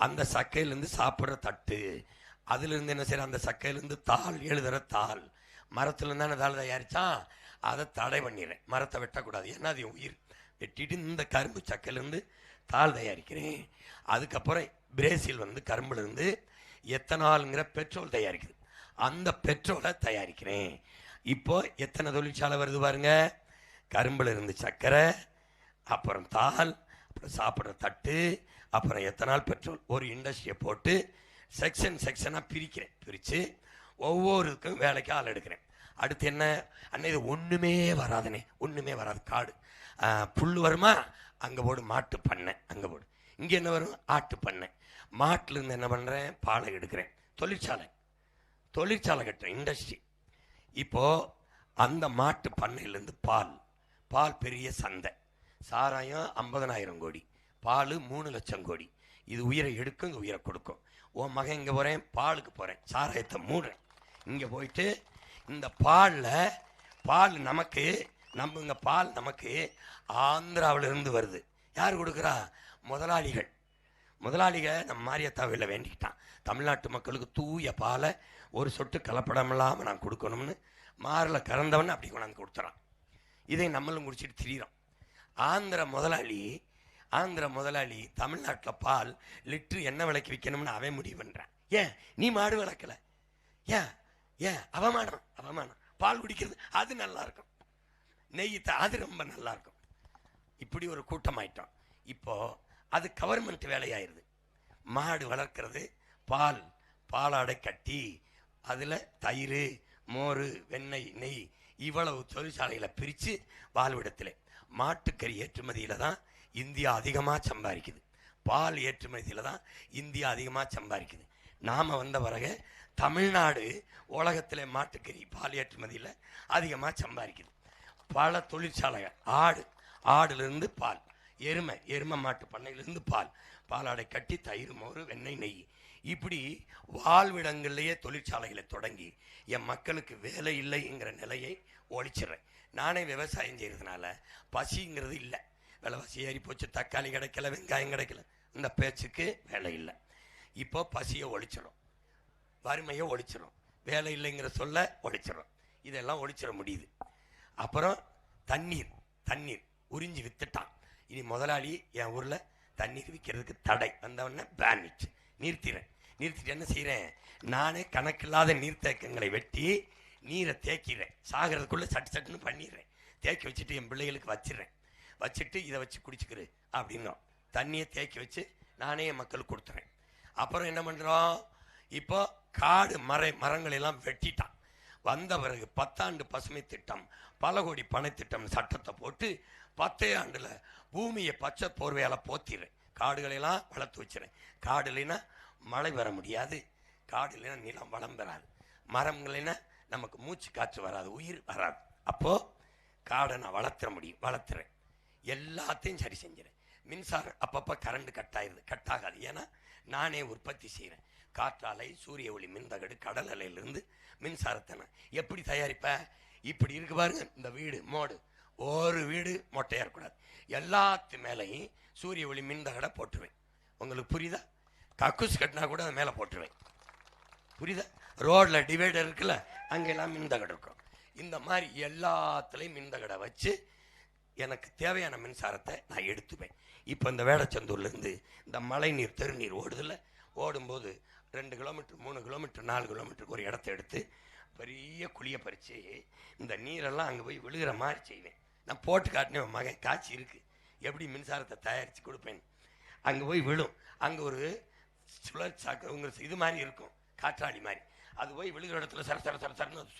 அந்த சக்கையிலேருந்து சாப்பிட்ற தட்டு, அதுலேருந்து என்ன செய்யற, அந்த சக்கையிலேருந்து தாள், எழுதுகிற தாள், மரத்துலேருந்து தானே தாள் தயாரித்தான், அதை தடை பண்ணிடுறேன். மரத்தை வெட்டக்கூடாது, ஏன்னா அது உயிர். வெட்டிட்டு இந்த கரும்பு சக்கையிலேருந்து தாள் தயாரிக்கிறேன். அதுக்கப்புறம் பிரேசில் கரும்புலேருந்து எத்தனாலுங்கிற பெட்ரோல் தயாரிக்குது, அந்த பெட்ரோலை தயாரிக்கிறேன். இப்போ எத்தனை தொழிற்சாலை வருது பாருங்க. கரும்புல இருந்து சர்க்கரை, அப்புறம் தாள், அப்புறம் சாப்பிட்ற தட்டு, அப்புறம் எத்தனால், பெட்ரோல். ஒரு இண்டஸ்ட்ரியை போட்டு செக்ஷனாக பிரிக்கிறேன். பிரித்து ஒவ்வொருக்கும் வேலைக்கு ஆள் எடுக்கிறேன். அடுத்து என்ன அண்ணே, இது ஒன்றுமே வராதுனே, ஒன்றுமே வராது. காடு புல் வருமா, அங்கே போடு மாட்டு பண்ணை, அங்கே போடு. இங்கே என்ன வரும், ஆட்டு பண்ணை. மாட்டிலேருந்து என்ன பண்ணுறேன், பாலை எடுக்கிறேன். தொழிற்சாலை கட்டுறேன், இண்டஸ்ட்ரி. இப்போது அந்த மாட்டு பண்ணையிலேருந்து பால் பெரிய சந்தை. சாராயம் 50,000 கோடி, பால் 3 லட்சம் கோடி. இது உயிரை எடுக்கும், இங்கே உயிரை கொடுக்கும். உன் மகன் இங்கே போகிறேன், பாலுக்கு போகிறேன், சாராயத்தை மூடுறேன். இங்கே போயிட்டு இந்த பால் நமக்கு, இங்கே பால் நமக்கு ஆந்திராவிலிருந்து வருது. யார் கொடுக்குறா, முதலாளிகள். நம்ம மாரியத்தாவில் வேண்டிக்கிட்டான், தமிழ்நாட்டு மக்களுக்கு தூய பாலை ஒரு சொட்டு கலப்படம் இல்லாமல் நான் கொடுக்கணும்னு மாரில் கறந்தவன் அப்படி கொண்டாந்து கொடுத்துறான். இதை நம்மளும் குடிச்சிட்டு திரியிறோம். ஆந்திர முதலாளி தமிழ்நாட்டில் பால் லிட்ரு என்ன விலைக்கு விற்கணும்னு அவன் முடிவு பண்ணுறான். ஏன் நீ மாடு வளர்க்கல, ஏன் அவமானம். பால் குடிக்கிறது அது நல்லா இருக்கும், நெய் அது ரொம்ப நல்லா இருக்கும். இப்படி ஒரு கூட்டமாயிட்டோம். இப்போ அது கவர்மெண்ட் வேலையாயிருது. மாடு வளர்க்கிறது, பாலாடை கட்டி அதில் தயிர், மோர், வெண்ணெய், நெய், இவ்வளவு தொழிற்சாலையில் பிரித்து வாழ்விடத்தில். மாட்டுக்கறி ஏற்றுமதியில் தான் இந்தியா அதிகமாக சம்பாதிக்குது, பால் ஏற்றுமதியில் தான் இந்தியா அதிகமாக சம்பாதிக்குது. நாம் வந்த பிறகு தமிழ்நாடு உலகத்தில் மாட்டுக்கறி பால் ஏற்றுமதியில் அதிகமாக சம்பாதிக்குது. பல தொழிற்சாலைகள், ஆடுலேருந்து பால், எருமை மாட்டு பண்ணையிலேருந்து பாலாடை கட்டி தயிர், மோர், வெண்ணெய், நெய், இப்படி வாழ்விடங்கள்லேயே தொழிற்சாலைகளை தொடங்கி என் மக்களுக்கு வேலை இல்லைங்கிற நிலையை ஒழிச்சிடுறேன். நானே விவசாயம் செய்கிறதுனால பசிங்கிறது இல்லை. விலைவாசி ஏறி போச்சு, தக்காளி கிடைக்கல, வெங்காயம் கிடைக்கல, இந்த பேச்சுக்கு வேலை இல்லை. இப்போ பசியை ஒழிச்சிடும், வறுமையை ஒழிச்சிடும், வேலை இல்லைங்கிற சொல்ல ஒழிச்சிடும். இதெல்லாம் ஒழிச்சிட முடியுது. அப்புறம் தண்ணீர் உறிஞ்சி வித்துட்டான். இனி முதலாளி என் ஊரில் தண்ணீர் விற்கிறதுக்கு தடை வந்தவொடனே பேனிட் நிறுத்திட்டு என்ன செய்கிறேன், நானே கணக்கில்லாத நீர்த்தேக்கங்களை வெட்டி நீரை தேக்கிறேன். சாகிறதுக்குள்ளே சட்டுன்னு பண்ணிடுறேன். தேக்கி வச்சுட்டு என் பிள்ளைகளுக்கு வச்சுட்டு இதை வச்சு குடிச்சுக்கிறேன் அப்படின்னோம். தண்ணியை தேக்கி வச்சு நானே என் மக்களுக்கு கொடுத்துறேன். அப்புறம் என்ன பண்ணுறோம், இப்போ காடு மரங்களெல்லாம் வெட்டிட்டான். வந்த பிறகு 10 ஆண்டு பசுமை திட்டம், பல கோடி பணத்திட்டம் சட்டத்தை போட்டு 10 ஆண்டில் பூமியை பச்சை போர்வையால் போத்திடுறேன். காடுகளெல்லாம் வளர்த்து வச்சுறேன். காடு இல்லைன்னா மழை வர முடியாது, காடு இல்லைன்னா நிலம் வளம் பெறாது, மரம் இல்லைன்னா நமக்கு மூச்சு காற்று வராது, உயிர் வராது. அப்போது காடை நான் வளர்த்துறேன். எல்லாத்தையும் சரி செஞ்சுறேன். மின்சாரம் அப்பப்போ கரண்ட் கட்டாகாது, ஏன்னா நானே உற்பத்தி செய்கிறேன். காற்றாலை, சூரிய ஒளி, மின்தகடு, கடல் அலையிலிருந்து மின்சாரத்தை நான் எப்படி தயாரிப்பேன். இப்படி இருக்கு பாருங்க, இந்த வீடு மோடு, ஒரு வீடு மொட்டையாக இருக்கக்கூடாது, எல்லாத்து மேலேயும் சூரிய ஒளி மின்தகடை போட்டுருவேன். உங்களுக்கு புரியுதா? கக்கூஸ் கட்டினா கூட அது மேலே போட்டுருவேன், புரியுதா? ரோடில் டிவைடர் இருக்குல்ல, அங்கெல்லாம் மின்தகடு இருக்கும். இந்த மாதிரி எல்லாத்துலேயும் மின்தகடை வச்சு எனக்கு தேவையான மின்சாரத்தை நான் எடுத்துப்பேன். இப்போ இந்த வேடச்சந்தூர்லேருந்து இந்த மழை நீர், தெருநீர் ஓடுதில்ல, ஓடும்போது 2 கிலோமீட்டர், 3 கிலோமீட்டர், 4 கிலோமீட்டருக்கு ஒரு இடத்த எடுத்து பெரிய குழியை பறித்து இந்த நீரெல்லாம் அங்கே போய் விழுகிற மாதிரி செய்வேன். நான் போட்டு காட்டினேன், மகன் காய்ச்சி இருக்குது, எப்படி மின்சாரத்தை தயாரித்து கொடுப்பேன். அங்கே போய் விழும். அங்கே ஒரு சுழற்சாக்கு உங்களுக்கு இது மாதிரி இருக்கும், காற்றாடி மாதிரி. அது போய் விழுகிற இடத்துல சரன்னு அது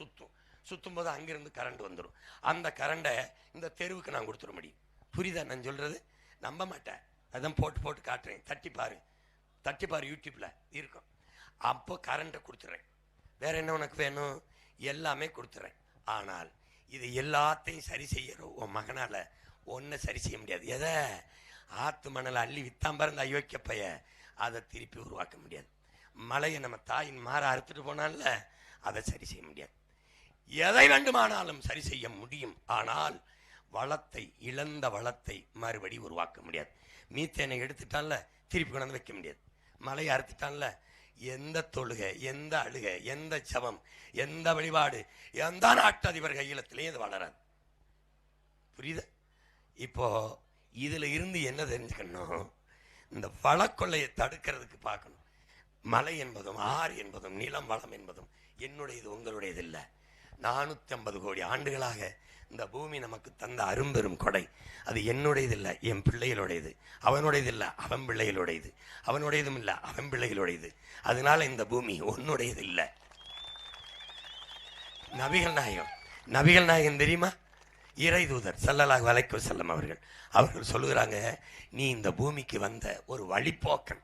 சுற்றும் போது அங்கேருந்து கரண்ட் வந்துடும். அந்த கரண்டை இந்த தெருவுக்கு நான் கொடுத்துட முடியும். புரியுதா நான் சொல்கிறது? நம்ப மாட்டேன், அதான் போட்டு காட்டுறேன். தட்டி பாரு யூடியூப்பில் இருக்கும். அப்போ கரண்ட்டை கொடுத்துட்றேன். வேற என்ன உனக்கு வேணும், எல்லாமே கொடுத்துட்றேன். ஆனால் இது எல்லாத்தையும் சரி செய்யற உன் மகனால் ஒன்றை சரி செய்ய முடியாது. எதை? ஆற்று மணலை அள்ளி வித்தாம்பறந்த அயோக்கிய பைய, அதை திருப்பி உருவாக்க முடியாது. மலையை நம்ம தாயின் மாற அறுத்துட்டு போனால அதை சரி செய்ய முடியாது. எதை வேண்டுமானாலும் சரி செய்ய முடியும், ஆனால் இழந்த வளத்தை மறுபடி உருவாக்க முடியாது. மீத்தேனை எடுத்துட்டால திருப்பி கொண்டாந்து வைக்க முடியாது. மலையை அறுத்துட்டான்ல, எந்த தொழுகை, எந்த அழுகை, எந்த ஜபம், எந்த வழிபாடு, எந்த நாட்டு அதிபர் கையிலத்திலையும் இது வளராது. புரியுது? இப்போ இதுல இருந்து என்ன தெரிஞ்சுக்கணும்? இந்த வளக்கொள்ளையை தடுக்கிறதுக்கு பார்க்கணும். மலை என்பதும் ஆறு என்பதும் நிலம் வளம் என்பதும் என்னுடையது, உங்களுடையது இல்லை. 450 கோடி ஆண்டுகளாக இந்த பூமி நமக்கு தந்த அரும்பெரும் கொடை. அது என்னுடையது இல்லை, என் பிள்ளைகளுடையது. அவனுடையது இல்லை, அவன் பிள்ளைகளுடையது. அவனுடையதும் இல்லை, அவன் பிள்ளைகளுடையது. அதனால இந்த பூமி உன்னுடையது இல்லை. நபிகள் நாயகம் தெரியுமா? இறை தூதர் ஸல்லல்லாஹு அலைஹி வஸல்லம் அவர்கள் சொல்லுகிறாங்க, நீ இந்த பூமிக்கு வந்த ஒரு வழிப்போக்கன்,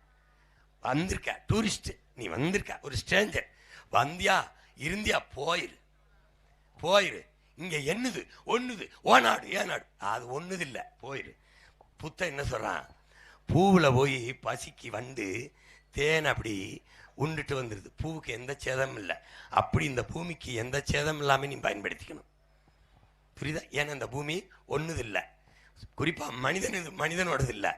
வந்திருக்க டூரிஸ்ட், நீ வந்திருக்க ஒரு ஸ்ட்ரேஞ்சர், வந்தியா இருந்தியா போயிரு. இங்க என்னது ஒண்ணுது, ஓ நாடு ஏன் நாடு, அது ஒண்ணுது இல்லை, போயிரு. புத்த என்ன சொல்றான்? பூவில் போய் பசிக்கு வண்டு தேன் அப்படி உண்டுட்டு வந்துடுது, பூவுக்கு எந்த சேதமும் இல்லை. அப்படி இந்த பூமிக்கு எந்த சேதம் இல்லாமல் நீ பயன்படுத்திக்கணும். புரியுதா? ஏன்னா இந்த பூமி ஒண்ணுது இல்லை, குறிப்பா மனிதனோடது இல்லை,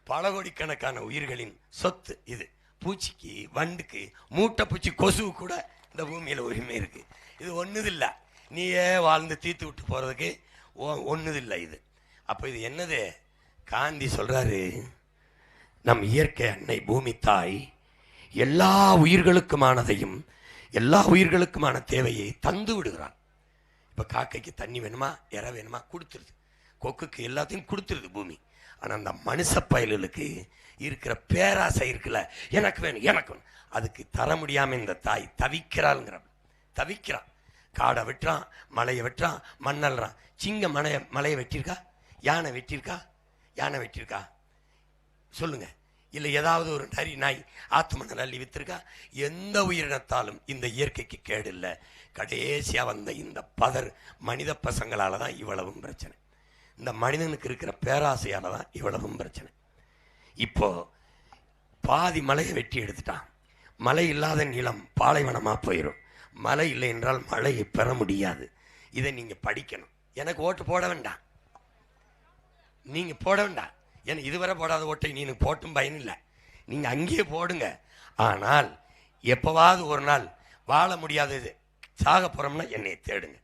பல கோடிக்கணக்கான உயிர்களின் சொத்து இது. பூச்சிக்கு, வண்டுக்கு, மூட்டை பூச்சி, கொசு கூட இந்த பூமியில உரிமை இருக்கு. இது ஒண்ணுது இல்லை, நீயே வாழ்ந்து தீர்த்து விட்டு போறதுக்கு ஒண்ணுது இல்லை இது. அப்ப இது என்னது? காந்தி சொல்றாரு, நம் இயற்கை அன்னை பூமி தாய் எல்லா உயிர்களுக்குமானதையும் எல்லா உயிர்களுக்குமான தேவையை தந்து விடுகிறான். இப்ப காக்கைக்கு தண்ணி வேணுமா, இறை வேணுமா, கொடுத்துருது. கொக்குக்கு எல்லாத்தையும் கொடுத்துருது பூமி. ஆனா அந்த மனுஷ பயல்களுக்கு இருக்கிற பேராசை இருக்குல்ல, எனக்கு வேணும், அதுக்கு தர முடியாம இந்த தாய் தவிக்கிறான். காடை வெட்டுறான், மலையை வெட்டுறான், மண்ணல்றான். சிங்கம் மலையை வெட்டியிருக்கா? யானை வெட்டியிருக்கா? சொல்லுங்க. இல்லை ஏதாவது ஒரு நரி நாய் ஆத்து மணல் அள்ளி வித்திருக்கா? எந்த உயிரினத்தாலும் இந்த இயற்கைக்கு கேடு இல்லை. கடைசியா வந்த இந்த மனித பசங்களால தான் இவ்வளவும் பிரச்சனை. இந்த மனிதனுக்கு இருக்கிற பேராசையால தான் இவ்வளவும் பிரச்சனை. இப்போ பாதி மலையை வெட்டி எடுத்துட்டான். மழை இல்லாத நிலம் பாலைவனமா போயிடும். மழை இல்லை என்றால் மழையை பெற முடியாது. இதை நீங்க படிக்கணும். எனக்கு ஓட்டு போட வேண்டாம், நீங்க போட வேண்டாம். ஏன்னா இதுவரை போடாத ஓட்டை நீங்க போட்டும் பயன் இல்லை, நீங்க அங்கேயே போடுங்க. ஆனால் எப்பவாவது ஒரு நாள் வாழ முடியாதது, சாக போறோம்னா என்னை தேடுங்க.